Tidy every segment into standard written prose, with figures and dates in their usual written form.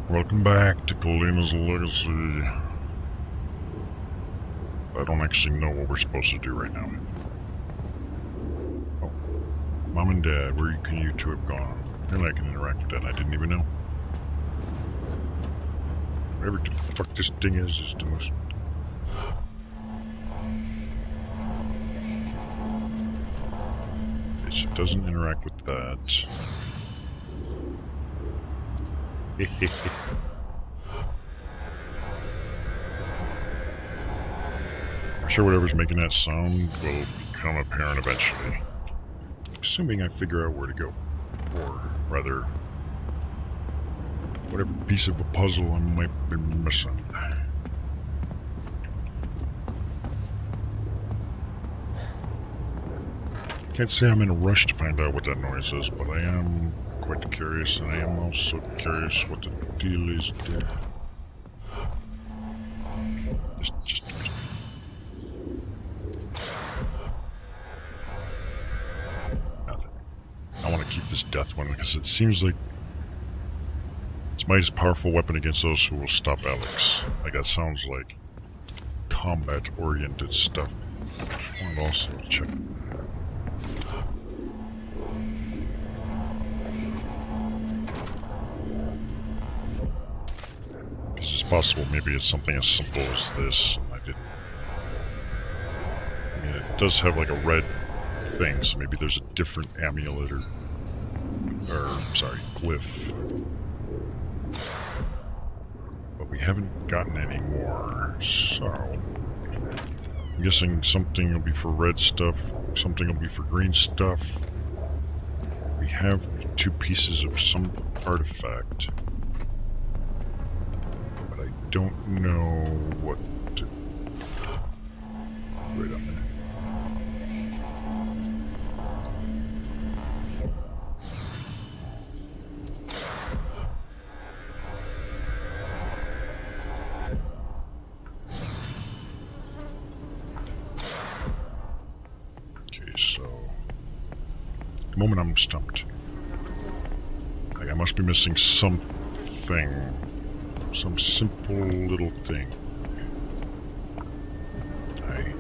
Welcome back to Colina's Legacy. I don't actually know what we're supposed to do right now. Oh. Mom and Dad, where can you two have gone? Apparently I can interact with that, I didn't even know. Whatever the fuck this thing is the most... It doesn't interact with that. I'm sure whatever's making that sound will become apparent eventually. Assuming I figure out where to go. Or rather, whatever piece of a puzzle I might be missing. Can't say I'm in a rush to find out what that noise is, but I am quite curious, and I am also curious what the deal is there. Just nothing. I want to keep this death one because it seems like it's my most powerful weapon against those who will stop Alex. Like that sounds like combat-oriented stuff. I wanted also to check. It's possible maybe it's something as simple as this, and I didn't... I mean, it does have like a red thing, so maybe there's a different amulet or sorry, glyph. But we haven't gotten any more, so... I'm guessing something will be for red stuff, something will be for green stuff. We have 2 pieces of some artifact. Don't know what to... Wait a minute. Okay, so... At the moment I'm stumped. Like I must be missing something. Some simple little thing. I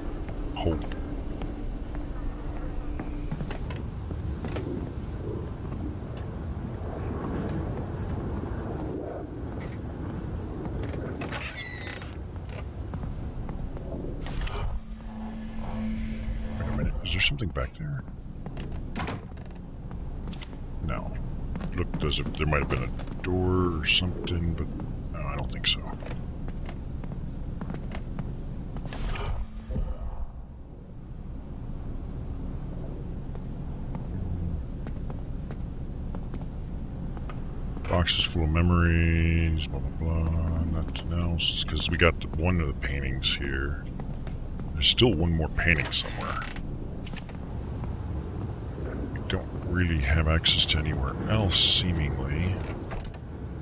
hope. Wait a minute, is there something back there? No. It looked as if there might have been a door or something, but no, I don't think so. Boxes full of memories, blah blah blah, nothing else. Because we got one of the paintings here. There's still one more painting somewhere. We don't really have access to anywhere else, seemingly.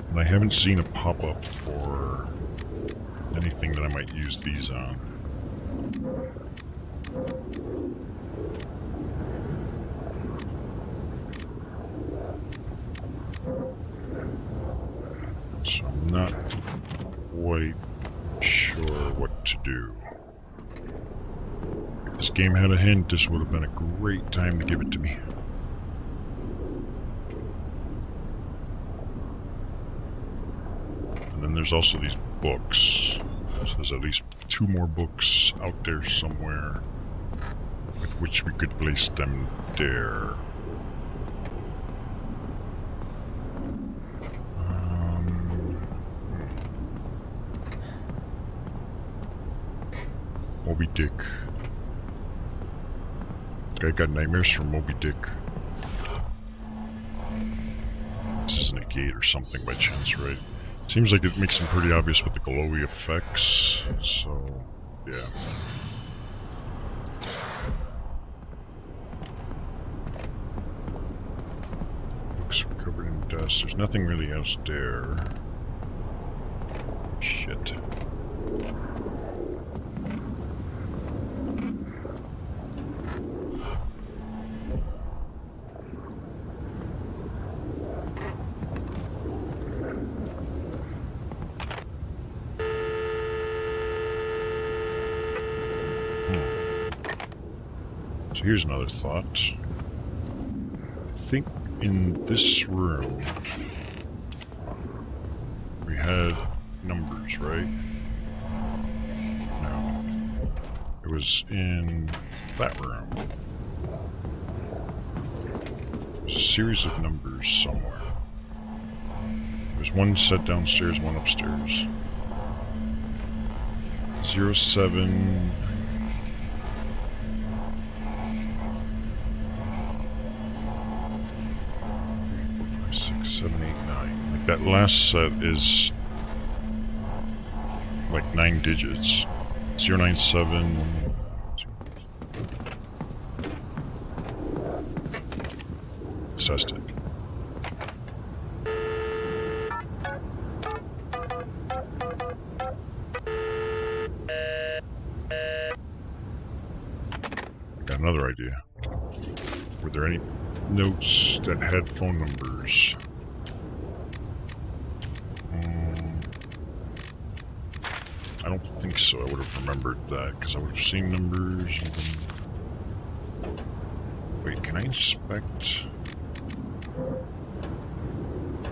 And I haven't seen a pop-up for anything that I might use these on. So I'm not quite sure what to do. If this game had a hint, this would have been a great time to give it to me. And then there's also these books. So there's at least 2 more books out there somewhere with which we could place them there. Moby Dick. This guy got nightmares from Moby Dick. This isn't a gate or something by chance, right? Seems like it makes them pretty obvious with the glowy effects, so yeah. Books are covered in dust. There's nothing really else there. Shit. So here's another thought. I think in this room we had numbers, right? No. It was in that room. There's a series of numbers somewhere. There's one set downstairs, one upstairs. 07. 6, 7, 8, 9. Like that last set is like 9 digits. 097. Let's test it. Got another idea. Were there any notes that had phone numbers? I don't think so. I would have remembered that because I would have seen numbers even. Wait, can I inspect?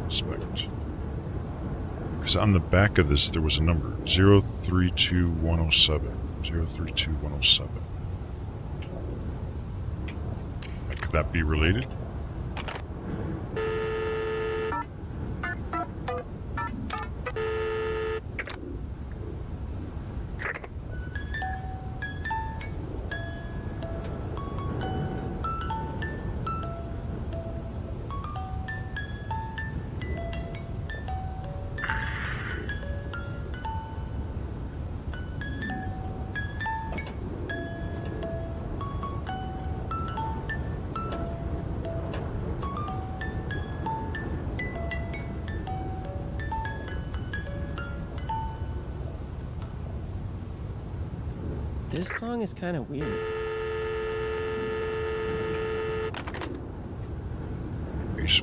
Inspect. Because on the back of this there was a number 032107. 032107. Could that be related? This song is kind of weird.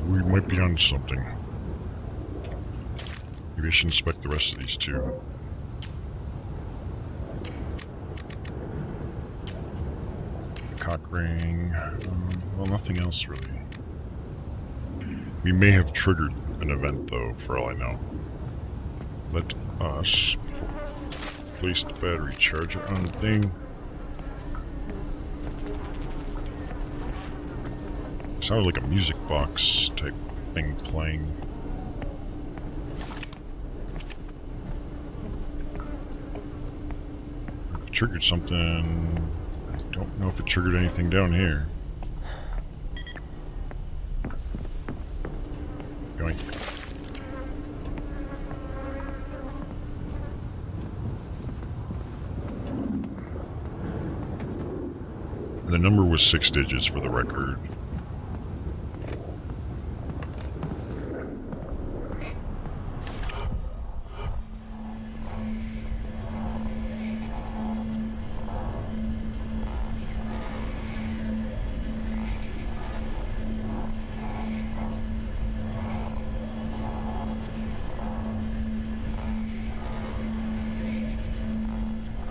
We might be on something. Maybe I should inspect the rest of these too. Cock ring. Well, nothing else really. We may have triggered an event though, for all I know. Let us place the battery charger on the thing. Sounded like a music box type thing playing. It triggered something. I don't know if it triggered anything down here. Going. The number was 6 digits for the record.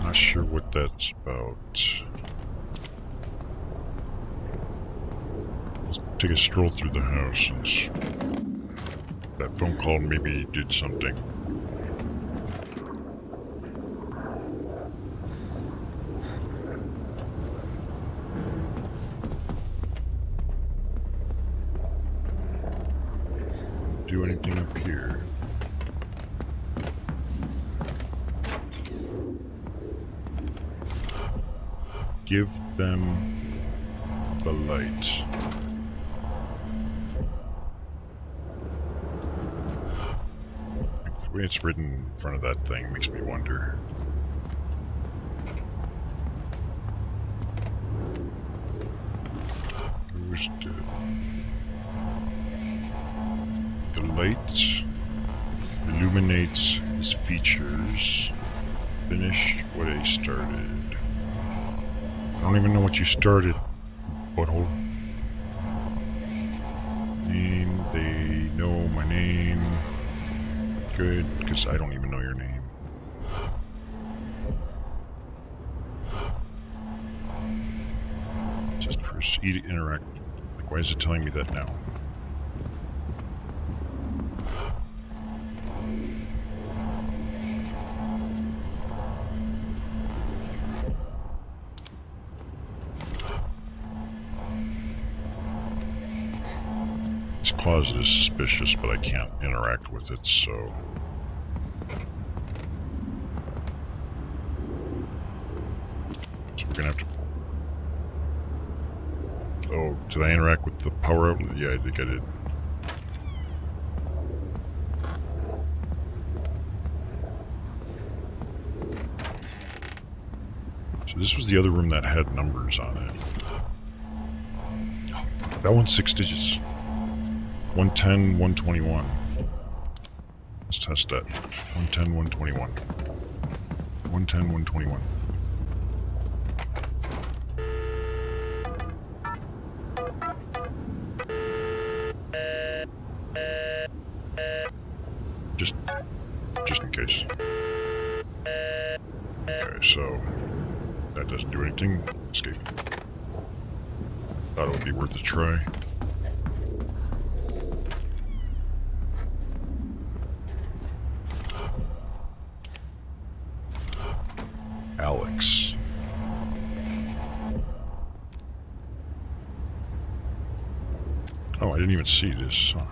Not sure what that's about. Let's take a stroll through the house and that phone call maybe did something. Do anything up here? Give them the light. The way it's written in front of that thing makes me wonder. Who's the light illuminates his features. Finished what he started. I don't even know what you started, butthole. Name, they know my name. Good, because I don't even know your name. Press E to interact. Like, why is it telling me that now? This closet is suspicious, but I can't interact with it, so... We're gonna have to... Oh, did I interact with the power outlet? Yeah, I think I did. So this was the other room that had numbers on it. That one's 6 digits. 110, 121. Let's test that. 110, 121. 110, 121. Just in case. Okay, so that doesn't do anything. Escape. Thought it would be worth a try. Alex. Oh, I didn't even see this. Huh.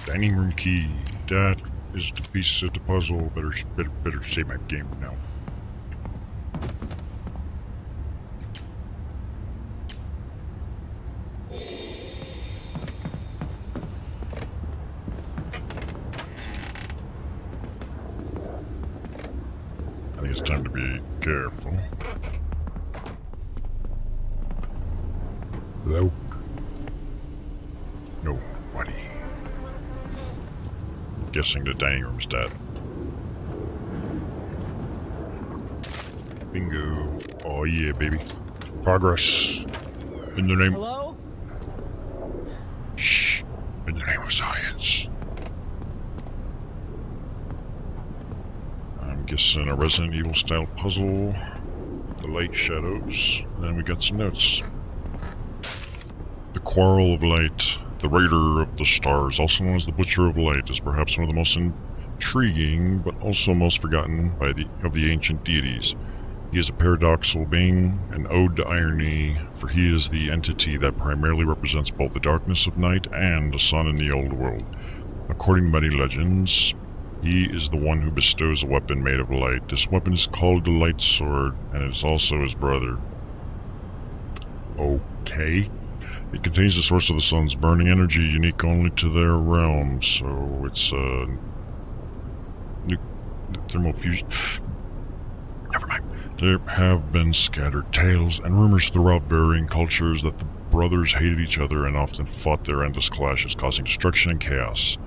Dining room key. That is the piece of the puzzle. Better save my game now. I think it's time to be careful. Hello? Nobody. Guessing the dining room's dead. Bingo. Oh yeah, baby. Progress. In the name... Hello? Shh. In the name of science. I'm guessing a Resident Evil style puzzle. The light shadows. And then we got some notes. The Quarrel of Light. The Raider of the Stars, also known as the Butcher of Light, is perhaps one of the most intriguing, but also most forgotten of the ancient deities. He is a paradoxical being, an ode to irony, for he is the entity that primarily represents both the darkness of night and the sun in the old world. According to many legends, he is the one who bestows a weapon made of light. This weapon is called the Light Sword, and it is also his brother. Okay. It contains the source of the sun's burning energy, unique only to their realm, so it's thermal fusion. Never mind. There have been scattered tales and rumors throughout varying cultures that the brothers hated each other and often fought their endless clashes, causing destruction and chaos.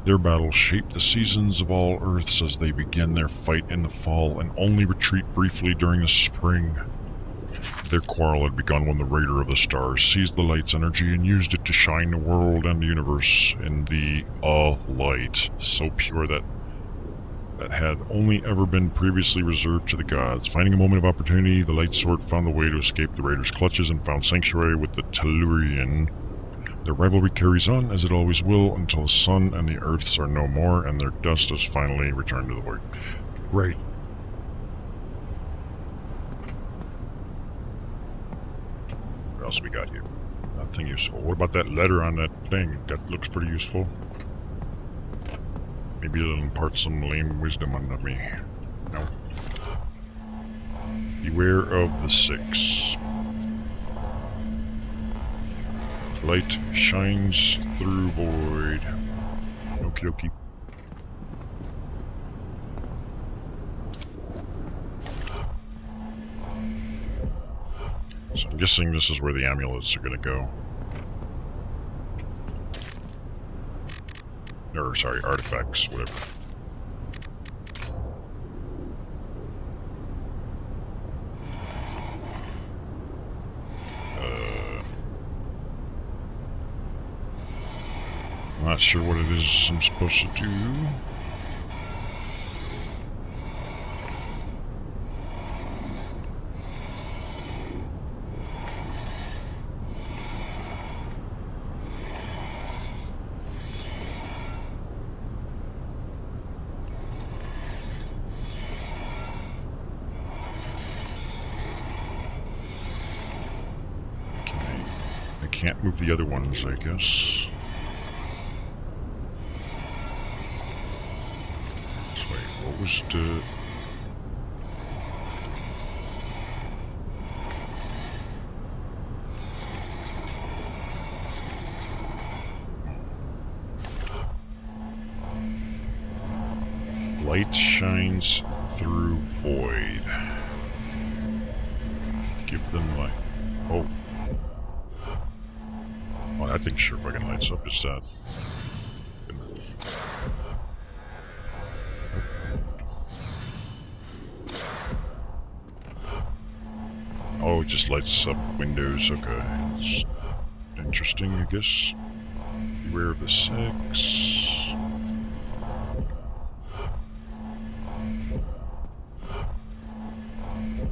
Their battles shaped the seasons of all Earths as they began their fight in the fall and only retreat briefly during the spring. Their quarrel had begun when the Raider of the Stars seized the light's energy and used it to shine the world and the universe in the light, so pure that had only ever been previously reserved to the gods. Finding a moment of opportunity, the Light Sword found a way to escape the Raider's clutches and found sanctuary with the Tellurian. Their rivalry carries on, as it always will, until the sun and the earths are no more and their dust has finally returned to the void. Right. What else we got here? Nothing useful. What about that letter on that thing? That looks pretty useful. Maybe it'll impart some lame wisdom on me. No. Beware of the six. Light shines through void. Okie dokie. So I'm guessing this is where the amulets are gonna go. Or, sorry, artifacts, whatever. not sure what it is I'm supposed to do. Can't move the other ones, I guess. So wait, what was the... Light shines through void. Give them light. Oh. Well, I think sure fucking lights up is that. Oh, it just lights up windows. Okay. It's interesting, I guess. Beware of the six.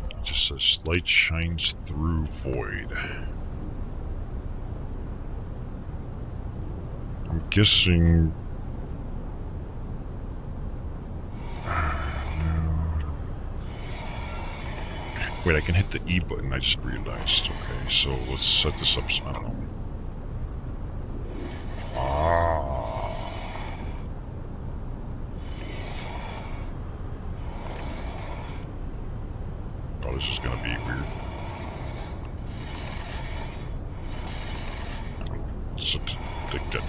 It just says light shines through void. I'm guessing... Wait, I can hit the E button, I just realized. Okay, so let's set this up so I don't know. Ah. Oh, this is gonna be weird. Let's take that.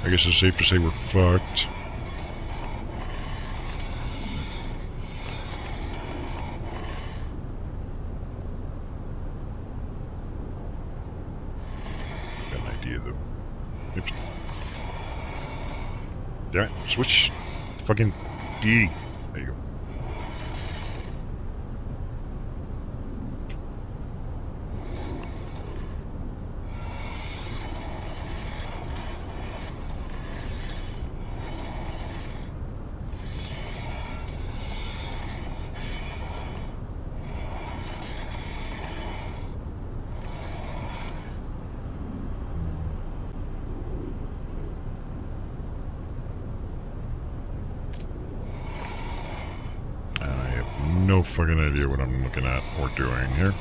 I guess it's safe to say we're fucked. Got an idea though. Oops. Damn it, switch fucking D. There you go. No fucking idea what I'm looking at or doing here.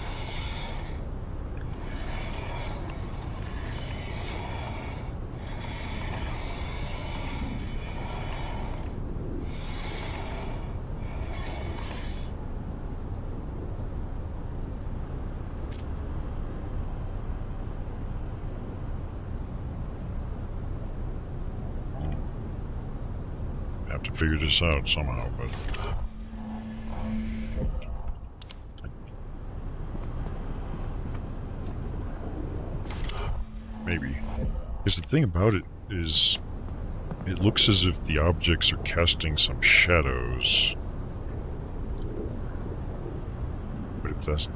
I have to figure this out somehow, but... Maybe. Because the thing about it is, it looks as if the objects are casting some shadows. But if that's,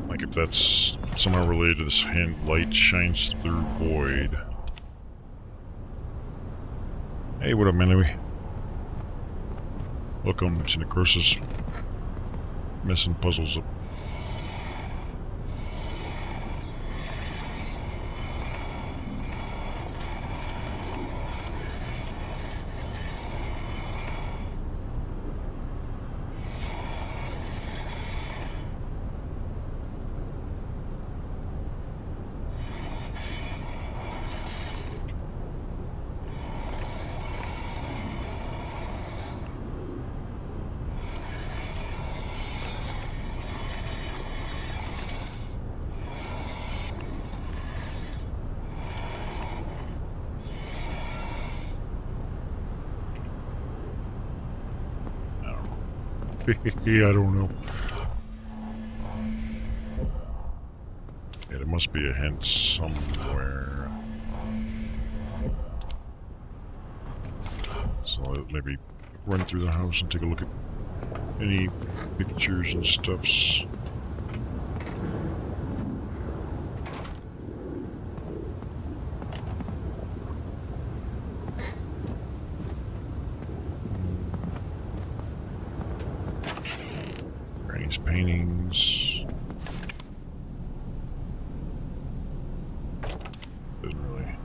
like, if that's somehow related to this hand, light shines through void. Hey, what up, Manly? Welcome to Necroxix. Messing puzzles up. Yeah, I don't know. Yeah, there must be a hint somewhere. So maybe run through the house and take a look at any pictures and stuffs. Granny's paintings. Doesn't really...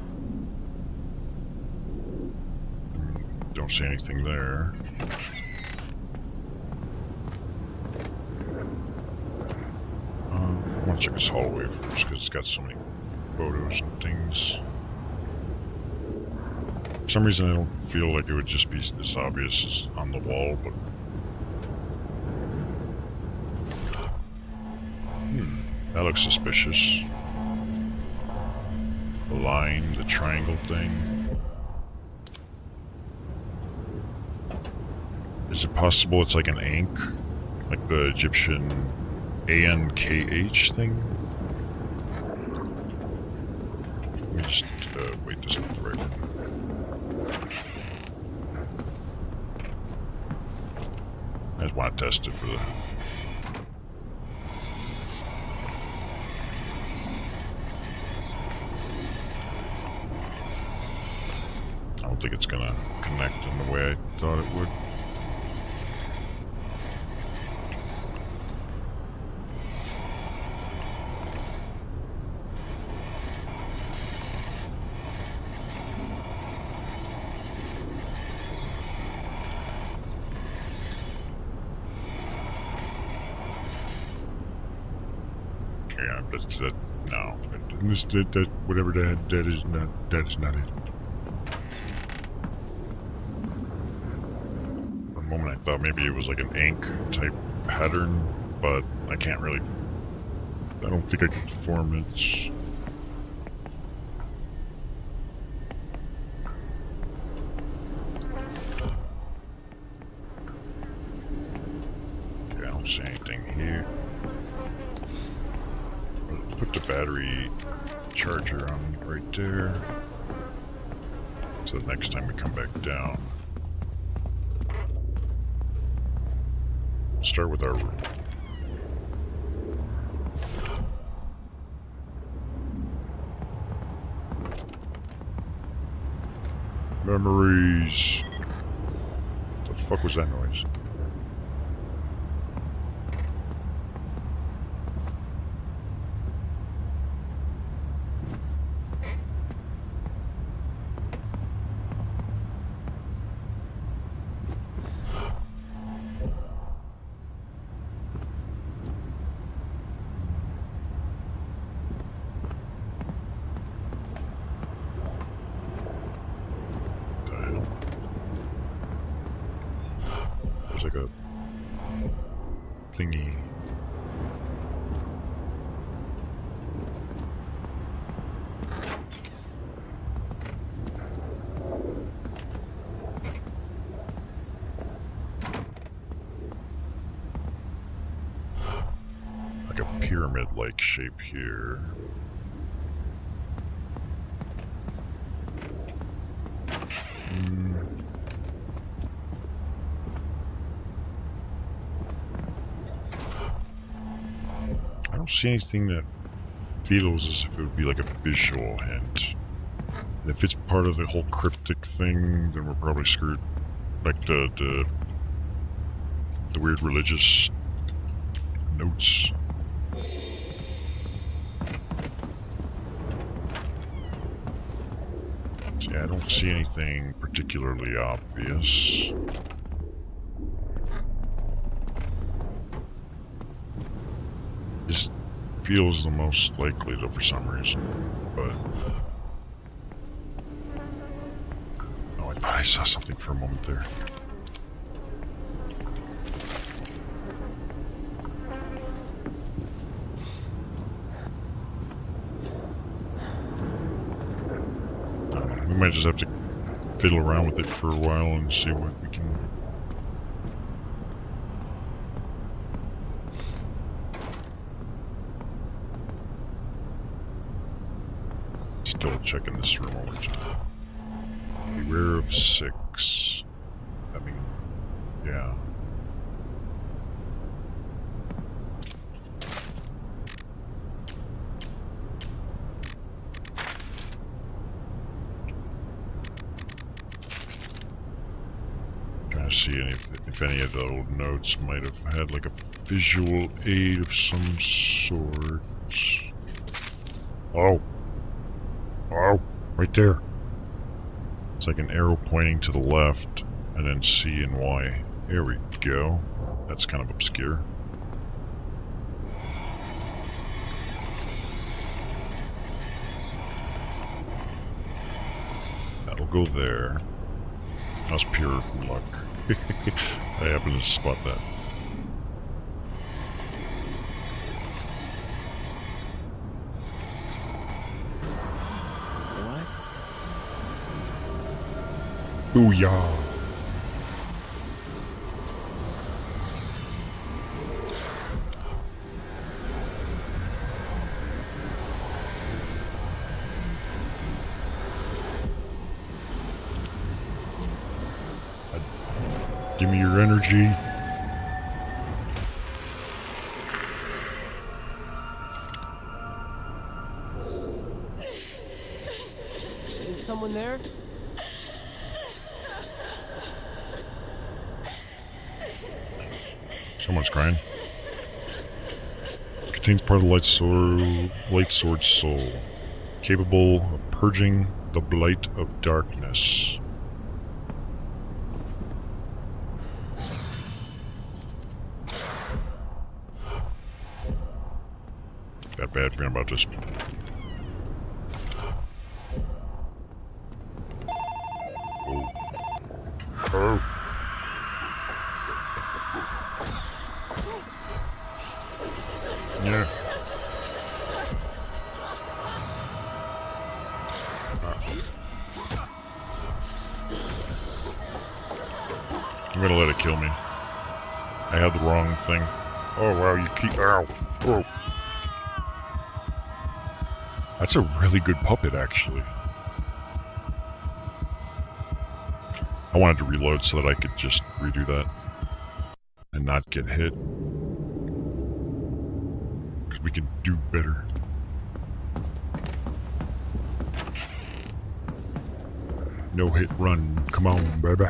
Don't see anything there. I want to check this hallway first because it's got so many photos and things. For some reason I don't feel like it would just be as obvious as on the wall, but... that looks suspicious. The line, the triangle thing. Is it possible it's like an ankh? Like the Egyptian ANKH thing? Let me just, wait, this is not the right one. I just want to test it for the... I don't think it's gonna connect in the way I thought it would. Yeah, but that, no. That, whatever that is not it. For a moment I thought maybe it was like an ankh type pattern, but I can't really... I don't think I can form it. Okay, I don't see anything here. Put the battery charger on right there. So the next time we come back down, start with our room. Memories. What the fuck was that noise? There's like a thingy. Like a pyramid-like shape here. I don't see anything that feels as if it would be like a visual hint. And if it's part of the whole cryptic thing, then we're probably screwed. Like the weird religious notes. So yeah, I don't see anything particularly obvious. This feels the most likely though for some reason, but... Oh, I thought I saw something for a moment there. We might just have to fiddle around with it for a while and see what we can... Still checking this room over time. Beware of 6. see if any of the old notes might have had like a visual aid of some sort. Oh. Oh, right there. It's like an arrow pointing to the left, and then C and Y. Here we go. That's kind of obscure. That'll go there. That's pure luck. I happened to spot that. What? Booyah! Give me your energy. Is someone there? Someone's crying. Contains part of the light sword's soul, capable of purging the blight of darkness. That bad feeling about this. Oh. Oh. Yeah. I'm gonna let it kill me. I had the wrong thing. Oh wow, you keep. Ow. Oh. That's a really good puppet, actually. I wanted to reload so that I could just redo that and not get hit. Because we can do better. No hit run. Come on, baby.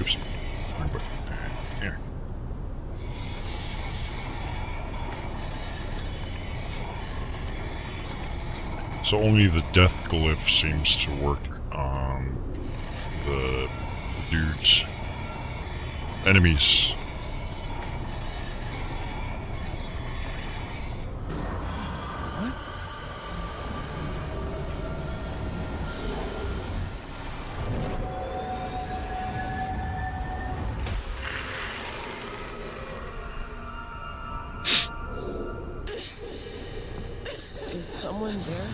Oops. Wrong button. Here. So only the death glyph seems to work on the dudes. Enemies. Is someone there?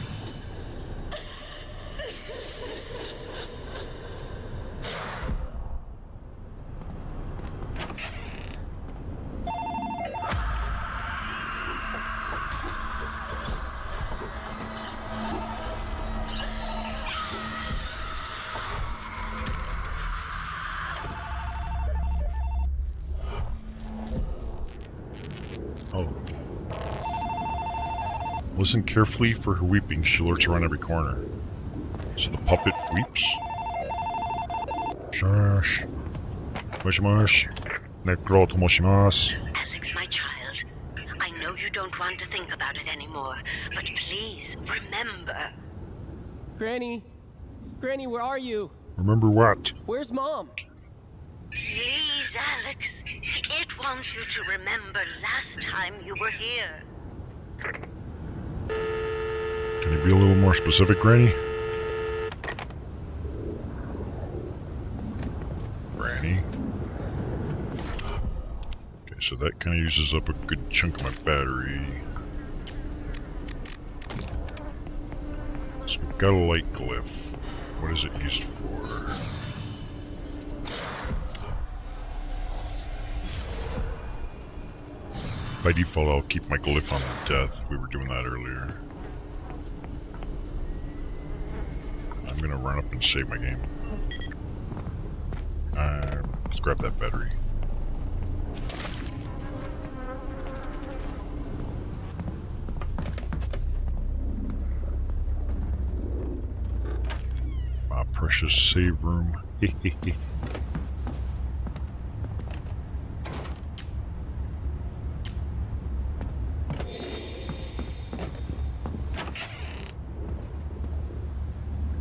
Oh. Listen carefully for her weeping. She lurks around every corner. So the puppet weeps? Shush. Moshimash. Necro tomoshimasu. Alex, my child, I know you don't want to think about it anymore, but please remember. Granny! Granny, where are you? Remember what? Where's Mom? Please, Alex. It wants you to remember last time you were here. Can you be a little more specific, Granny? Granny? Okay, so that kind of uses up a good chunk of my battery. So we've got a light glyph. What is it used for? By default, I'll keep my glyph on death. We were doing that earlier. I'm gonna run up and save my game. Let's grab that battery. My precious save room.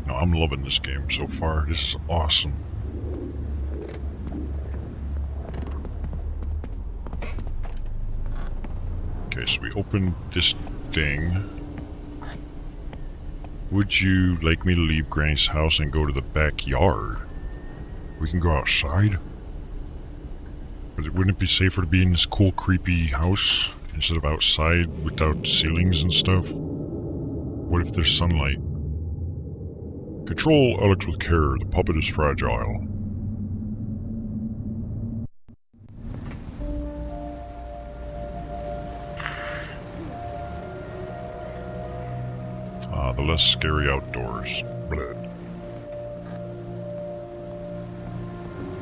No, I'm loving this game so far. This is awesome. Okay, so we opened this thing. Would you like me to leave Granny's house and go to the backyard? We can go outside? But wouldn't it be safer to be in this cool, creepy house instead of outside without ceilings and stuff? What if there's sunlight? Control Alex with care. The puppet is fragile. The less scary outdoors. Blood.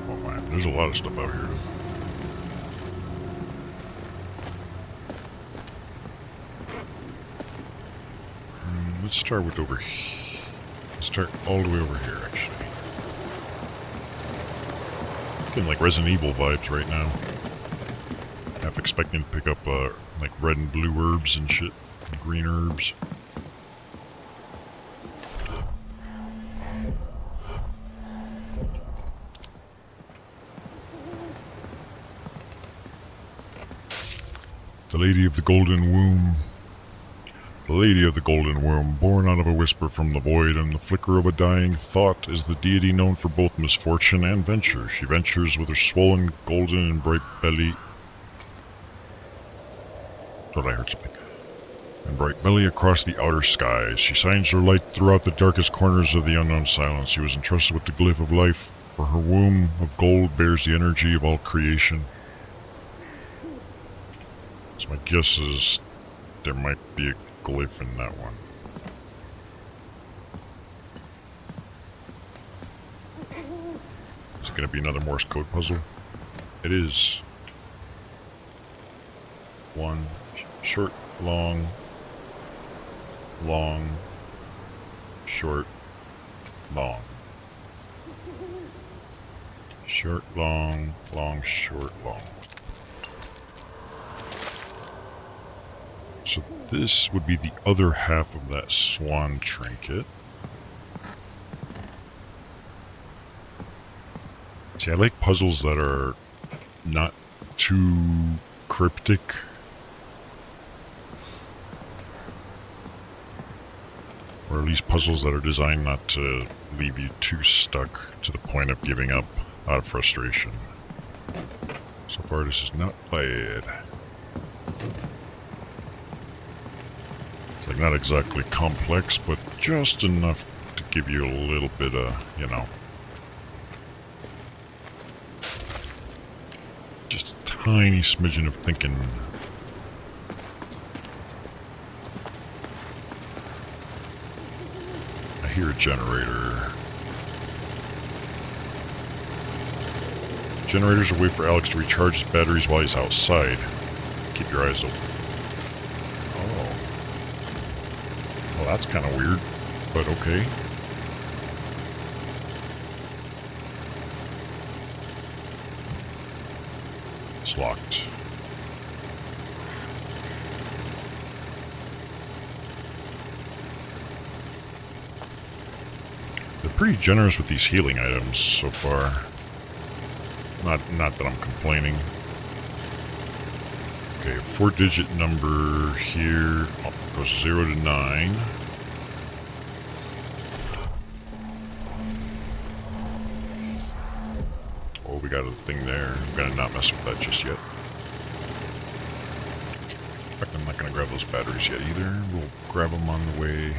Oh man, there's a lot of stuff out here. Let's start with over here. Let's start all the way over here, actually. Getting like Resident Evil vibes right now. Half expecting to pick up like red and blue herbs and shit, and green herbs. The Lady of the Golden Womb. The Lady of the Golden Womb, born out of a whisper from the void and the flicker of a dying thought, is the deity known for both misfortune and venture. She ventures with her swollen, golden, and bright belly. Thought I heard something. And bright belly across the outer skies. She shines her light throughout the darkest corners of the unknown silence. She was entrusted with the glyph of life, for her womb of gold bears the energy of all creation. So my guess is there might be a glyph in that one. Is it going to be another Morse code puzzle? It is. One, short, long, long, short, long. Short, long, long, short, long. So this would be the other half of that swan trinket. See, I like puzzles that are not too cryptic. Or at least puzzles that are designed not to leave you too stuck to the point of giving up out of frustration. So far, this is not bad. It's like not exactly complex, but just enough to give you a little bit of, you know, just a tiny smidgen of thinking. I hear a generator. Generators are a way for Alex to recharge his batteries while he's outside. Keep your eyes open. Oh. Well, that's kind of weird, but okay. It's locked. They're pretty generous with these healing items so far. Not that I'm complaining. Okay, 4-digit number here goes 0 to 9. Oh, we got a thing there. I'm gonna not mess with that just yet. In fact, I'm not gonna grab those batteries yet either. We'll grab them on the way.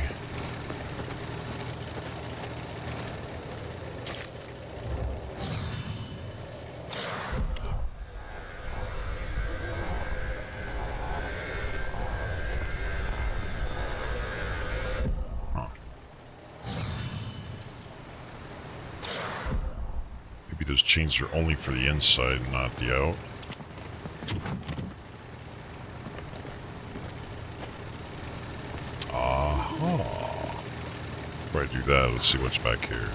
those chains are only for the inside, not the out. Aha. Before I do that, let's see what's back here.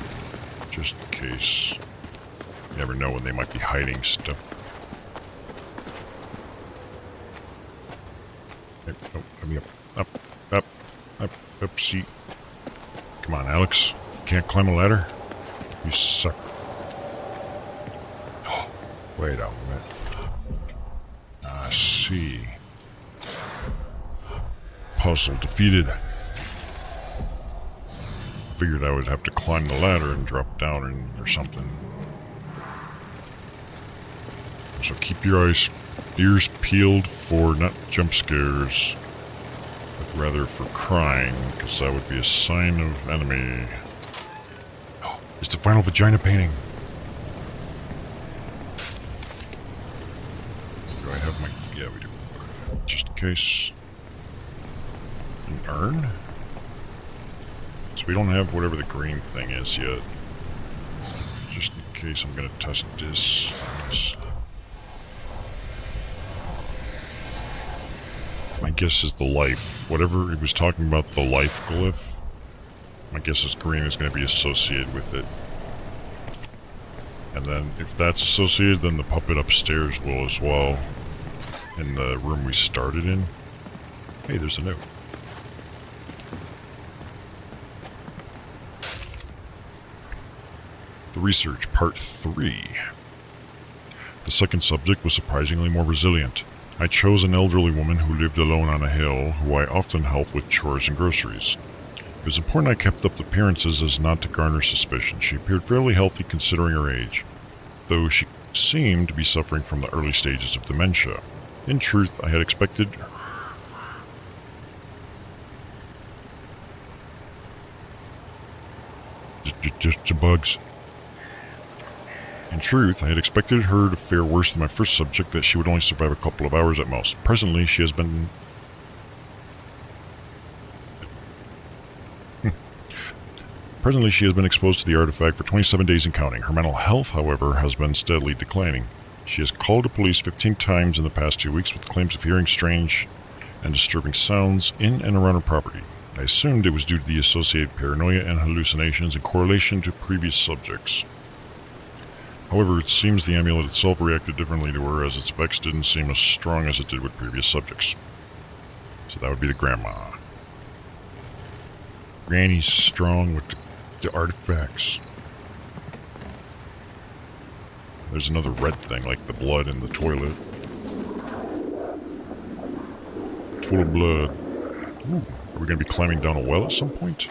Just in case. You never know when they might be hiding stuff. Hey, oh, let me up, see. Come on, Alex. You can't climb a ladder? You suck. Oh, wait a minute. I see. Puzzle defeated. Figured I would have to climb the ladder and drop down or something. So keep your ears peeled for not jump scares, but rather for crying, because that would be a sign of enemy. Oh, it's the final vagina painting. Do I have my... Yeah, we do. Just in case. An urn? So we don't have whatever the green thing is yet. Just in case, I'm gonna test this. My guess is the life. Whatever it was talking about, the life glyph. My guess is green is going to be associated with it. And then if that's associated, then the puppet upstairs will as well. In the room we started in. Hey, there's a note. The research, part 3. The second subject was surprisingly more resilient. I chose an elderly woman who lived alone on a hill, who I often helped with chores and groceries. It was important I kept up appearances as not to garner suspicion. She appeared fairly healthy considering her age, though she seemed to be suffering from the early stages of dementia. In truth, I had expected... Just bugs. In truth, I had expected her to fare worse than my first subject, that she would only survive a couple of hours at most. Presently, she has been... Presently, she has been exposed to the artifact for 27 days and counting. Her mental health, however, has been steadily declining. She has called the police 15 times in the past 2 weeks with claims of hearing strange and disturbing sounds in and around her property. I assumed it was due to the associated paranoia and hallucinations in correlation to previous subjects. However, it seems the amulet itself reacted differently to her, as its effects didn't seem as strong as it did with previous subjects. So that would be the grandma. Granny's strong with the artifacts. There's another red thing, like the blood in the toilet. Full of blood. Ooh, are we going to be climbing down a well at some point?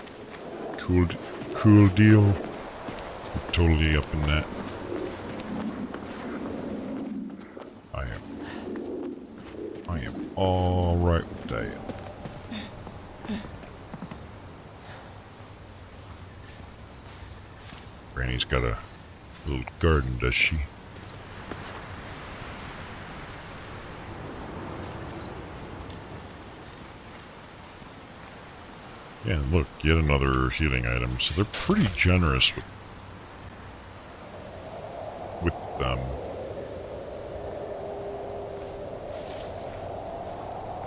Cool deal. I'm totally up in that. I am all right with that. Granny's got a little garden, does she? Yeah, and look, yet another healing item. So they're pretty generous with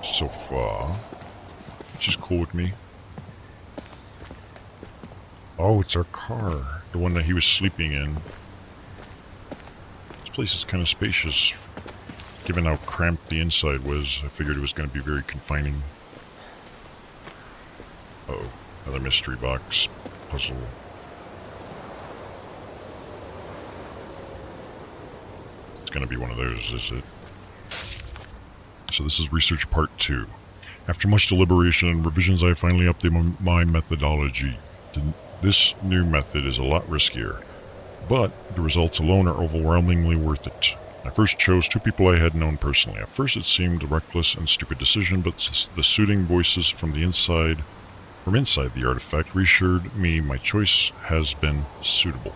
so far, which is cool with me. Oh, it's our car, the one that he was sleeping in. This place is kind of spacious, given how cramped the inside was. I figured it was going to be very confining. Uh-oh, another mystery box puzzle. It's going to be one of those, is it? So this is research part 2. After much deliberation and revisions, I finally updated my methodology. This new method is a lot riskier, but the results alone are overwhelmingly worth it. I first chose 2 people I had known personally. At first it seemed a reckless and stupid decision, but the soothing voices from inside the artifact reassured me my choice has been suitable.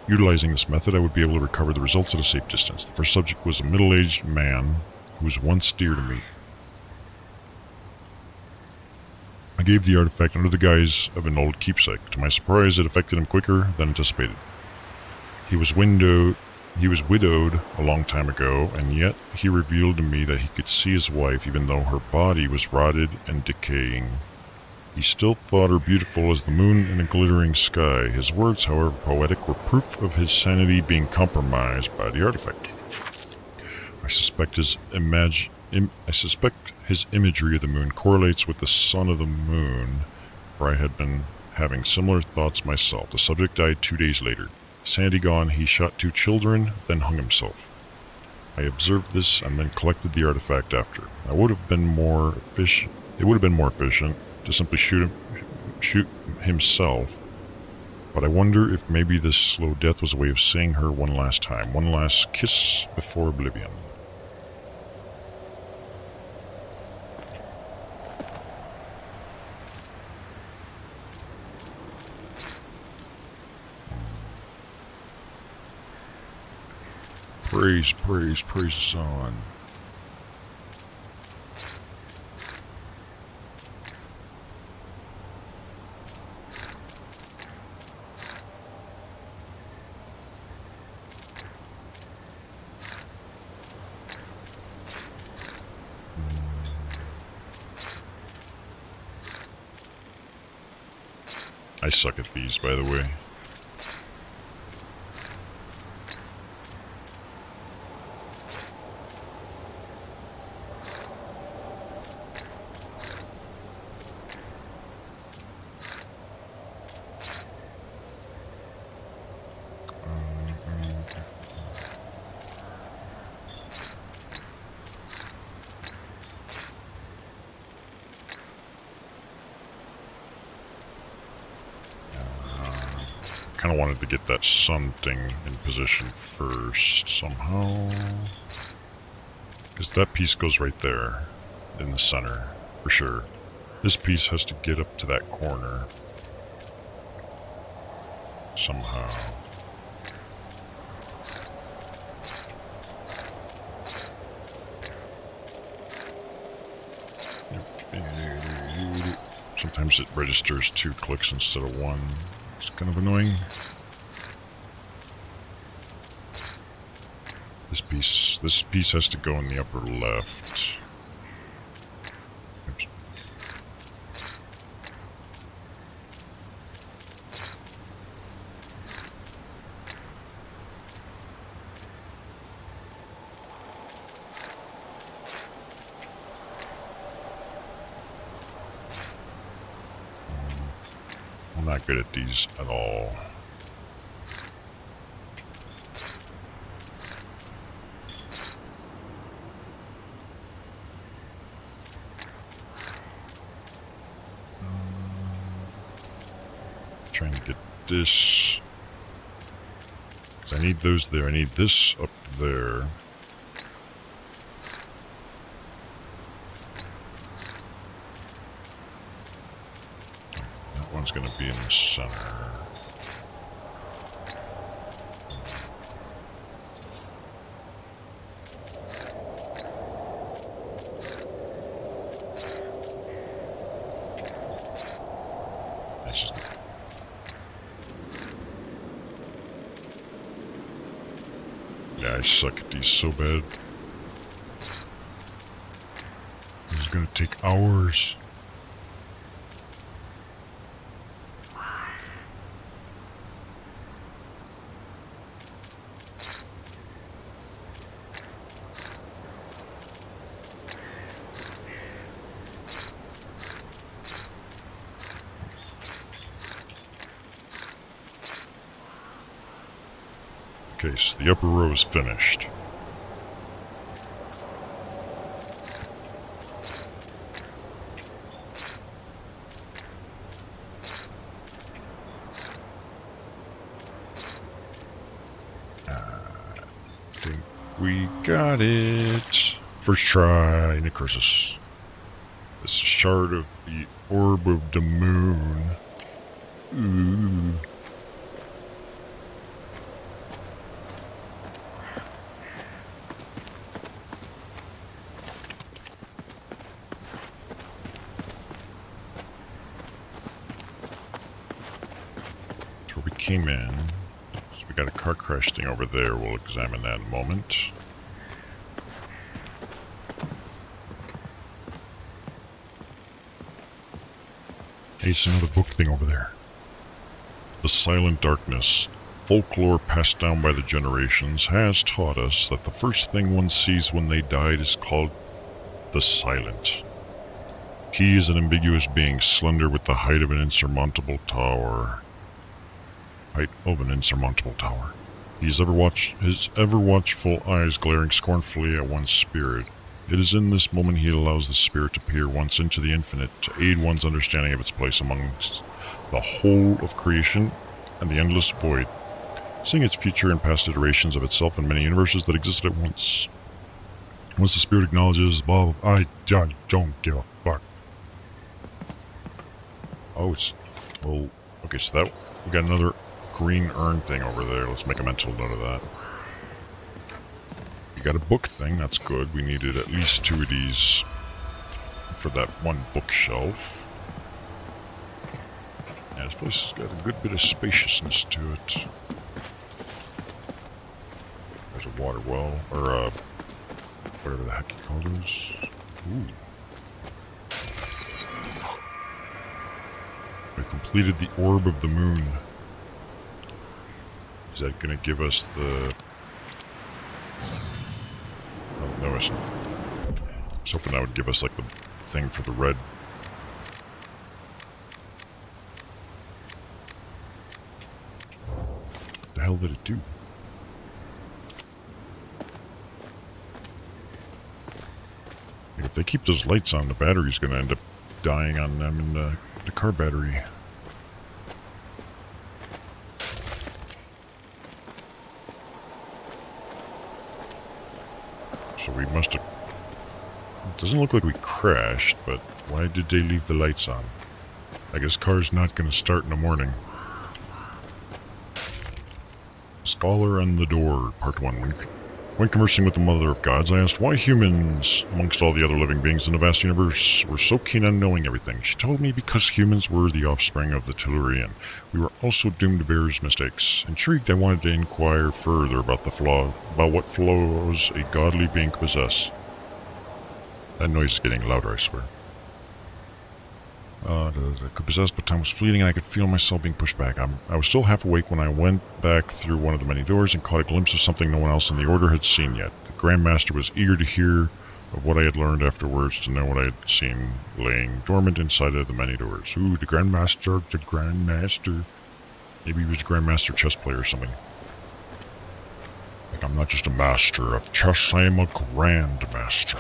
Utilizing this method, I would be able to recover the results at a safe distance. The first subject was a middle-aged man who was once dear to me. I gave the artifact under the guise of an old keepsake. To my surprise, it affected him quicker than anticipated. He was widowed a long time ago, and yet he revealed to me that he could see his wife even though her body was rotted and decaying. He still thought her beautiful as the moon in a glittering sky. His words, however poetic, were proof of his sanity being compromised by the artifact. I suspect his imagery of the moon correlates with the son of the moon, for I had been having similar thoughts myself. The subject died 2 days later. Sanity gone, he shot 2 children, then hung himself. I observed this and then collected the artifact after. It would have been more efficient to simply shoot himself, but I wonder if maybe this slow death was a way of seeing her one last time, one last kiss before oblivion. Praise, praise, praise the sun. I suck at these, by the way. Kind of wanted to get that sun thing in position first somehow, because that piece goes right there in the center for sure. This piece has to get up to that corner somehow. Sometimes it registers 2 clicks instead of 1. It's kind of annoying. This piece has to go in the upper left. Oops. I'm not good at these at all. Trying to get this. 'Cause I need those there. I need this up there. That one's going to be in the center. Yeah, I suck at these so bad. This is gonna take hours. Okay, so the upper row is finished. I think we got it. First try, Necroxix. It's a shard of the orb of the moon. Ooh. Came in. So we got a car crash thing over there. We'll examine that in a moment. Hey, it's another book thing over there. The Silent Darkness. Folklore passed down by the generations has taught us that the first thing one sees when they died is called the Silent. He is an ambiguous being, slender with the height of an insurmountable tower. His ever watchful eyes glaring scornfully at one's spirit. It is in this moment he allows the spirit to peer once into the infinite, to aid one's understanding of its place amongst the whole of creation and the endless void, seeing its future and past iterations of itself in many universes that existed at once. Once the spirit acknowledges, Bob, I don't give a fuck. Oh, well, okay, so that, we got another green urn thing over there. Let's make a mental note of that. We got a book thing, that's good. We needed at least 2 of these for that one bookshelf. Yeah, this place has got a good bit of spaciousness to it. There's a water well, or whatever the heck you call those. Ooh. We've completed the Orb of the Moon. Is that going to give us the... Oh, no, it's not. I was hoping that would give us, like, the thing for the red. What the hell did it do? Like, if they keep those lights on, the battery's going to end up dying on them in the car battery. So we must have... It doesn't look like we crashed, but why did they leave the lights on? I guess car's not going to start in the morning. Scholar and the Door, Part 1. When conversing with the Mother of Gods, I asked why humans, amongst all the other living beings in the vast universe, were so keen on knowing everything. She told me because humans were the offspring of the Tellurian. We were also doomed to bear his mistakes. Intrigued, I wanted to inquire further about what flaws a godly being could possess. That noise is getting louder, I swear. Could possess, but time was fleeting and I could feel myself being pushed back. I was still half awake when I went back through one of the many doors and caught a glimpse of something no one else in the Order had seen yet. The Grand Master was eager to hear of what I had learned afterwards, to know what I had seen laying dormant inside of the many doors. Ooh, the Grand Master. Maybe he was the Grand Master chess player or something. Like, I'm not just a master of chess, I am a Grand Master.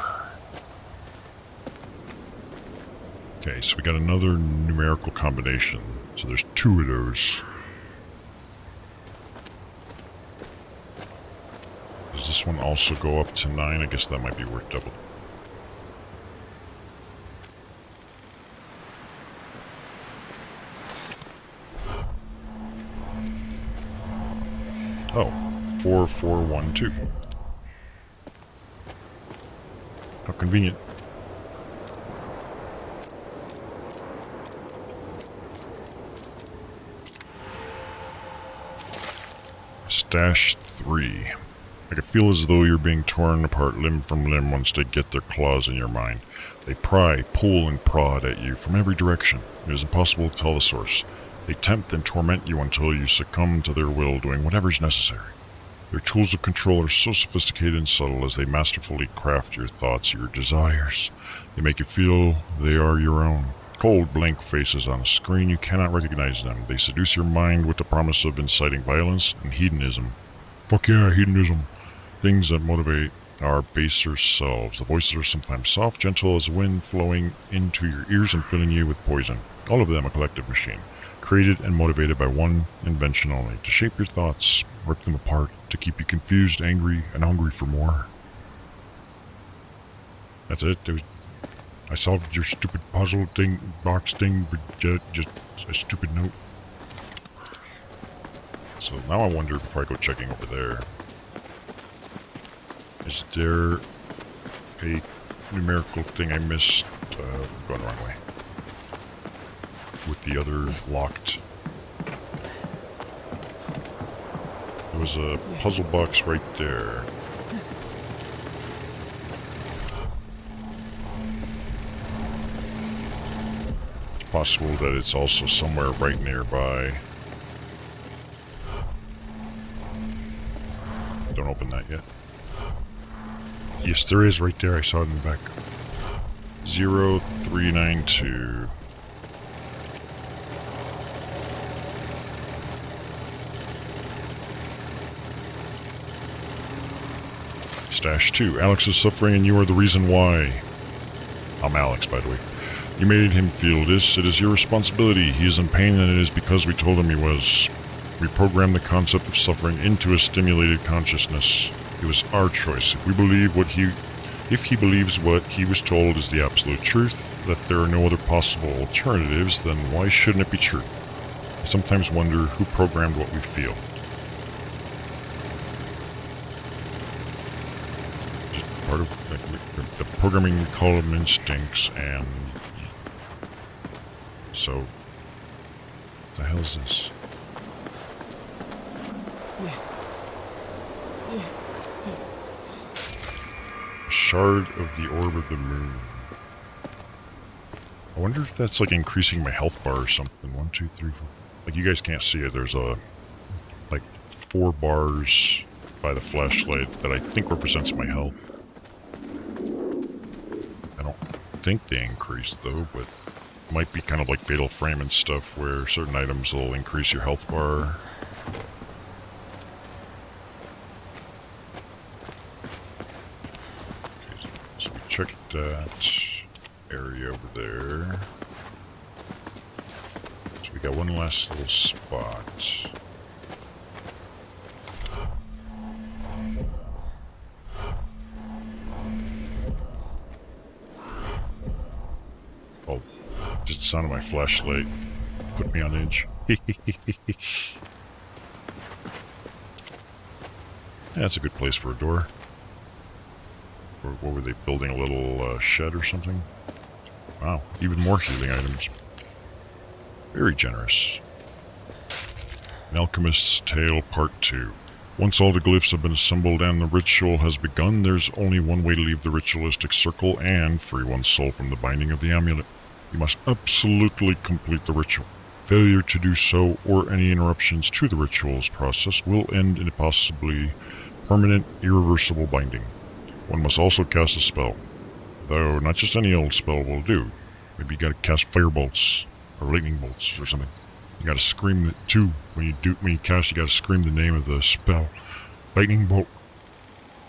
Okay, so we got another numerical combination. So there's 2 of those. Does this one also go up to 9? I guess that might be worth double. Oh, 4412. How convenient. Stash 3. I can feel as though you're being torn apart limb from limb once they get their claws in your mind. They pry, pull, and prod at you from every direction. It is impossible to tell the source. They tempt and torment you until you succumb to their will, doing whatever is necessary. Their tools of control are so sophisticated and subtle as they masterfully craft your thoughts, your desires. They make you feel they are your own. Cold, blank faces on a screen, you cannot recognize them. They seduce your mind with the promise of inciting violence and hedonism. Fuck yeah, hedonism. Things that motivate our baser selves. The voices are sometimes soft, gentle as wind flowing into your ears and filling you with poison. All of them a collective machine, created and motivated by one invention only, to shape your thoughts, rip them apart, to keep you confused, angry, and hungry for more. That's it. I solved your stupid puzzle thing, box thing, but just a stupid note. So now I wonder, before I go checking over there, is there a numerical thing I missed? Going the wrong way. With the other locked There was a puzzle box right there. It's possible that it's also somewhere right nearby. Don't open that yet. Yes, there is right there. I saw it in the back. 0392. Stash 2. Alex is suffering and you are the reason why. I'm Alex, by the way. You made him feel this. It is your responsibility. He is in pain and it is because we told him he was. We programmed the concept of suffering into a stimulated consciousness. It was our choice. If he believes what he was told is the absolute truth, that there are no other possible alternatives, then why shouldn't it be true? I sometimes wonder who programmed what we feel. Just part of like, the programming, we call them instincts, and so what the hell is this? Shard of the orb of the moon. I wonder if that's like increasing my health bar or something. 1, 2, 3, 4. Like you guys can't see it. There's like 4 bars by the flashlight that I think represents my health. I don't think they increase though, but it might be kind of like Fatal Frame and stuff where certain items will increase your health bar. So we checked that area over there. So we got one last little spot. Oh, just the sound of my flashlight put me on edge. That's a good place for a door. Or what were they building? A little shed or something? Wow, even more healing items. Very generous. An Alchemist's Tale Part 2. Once all the glyphs have been assembled and the ritual has begun, there's only one way to leave the ritualistic circle and free one's soul from the binding of the amulet. You must absolutely complete the ritual. Failure to do so, or any interruptions to the ritual's process, will end in a possibly permanent, irreversible binding. One must also cast a spell. Though, not just any old spell will do. Maybe you gotta cast firebolts, or lightning bolts, or something. You gotta scream it too. When you cast, you gotta scream the name of the spell. Lightning bolt.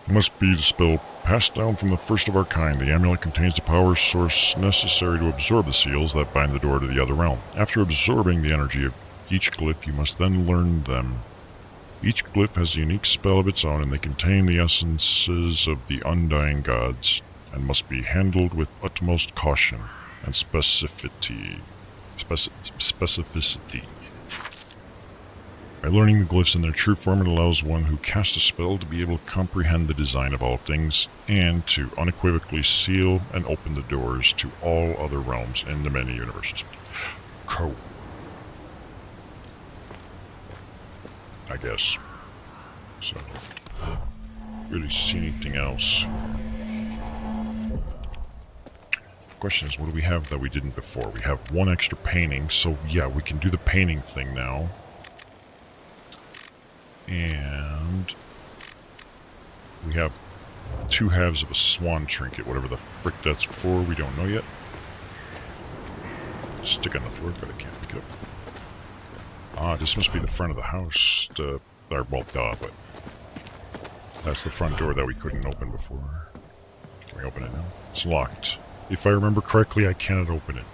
It must be the spell passed down from the first of our kind. The amulet contains the power source necessary to absorb the seals that bind the door to the other realm. After absorbing the energy of each glyph, you must then learn them. Each glyph has a unique spell of its own, and they contain the essences of the undying gods, and must be handled with utmost caution and specificity. By learning the glyphs in their true form, it allows one who casts a spell to be able to comprehend the design of all things, and to unequivocally seal and open the doors to all other realms in the many universes. Cool. I guess. So, really see anything else? Question is, what do we have that we didn't before? We have one extra painting, so yeah, we can do the painting thing now. And we have 2 halves of a swan trinket, whatever the frick that's for, we don't know yet. Stick on the floor, but I can't pick it up. Ah, this must be the front of the house. Well, duh, but that's the front door that we couldn't open before. Can we open it now? It's locked. If I remember correctly, I cannot open it.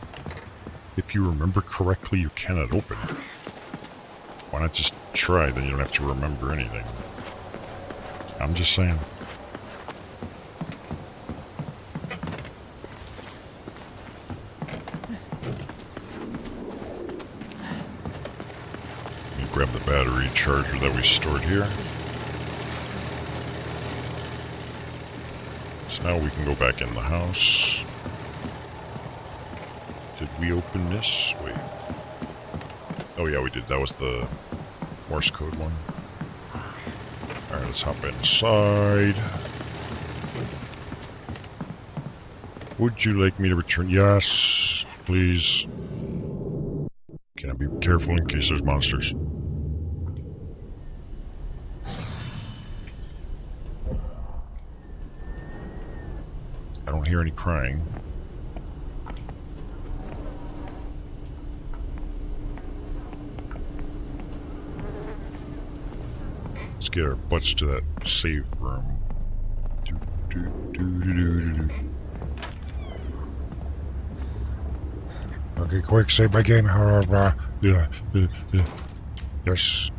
If you remember correctly, you cannot open it. Why not just try, then you don't have to remember anything. I'm just saying. Grab the battery charger that we stored here. So now we can go back in the house. Did we open this? Wait. Oh yeah, we did. That was the Morse code one. Alright, let's hop inside. Would you like me to return? Yes, please. Can I be careful in case there's monsters? I don't hear any crying. Let's get our butts to that save room. Okay, quick, save my game. Yes.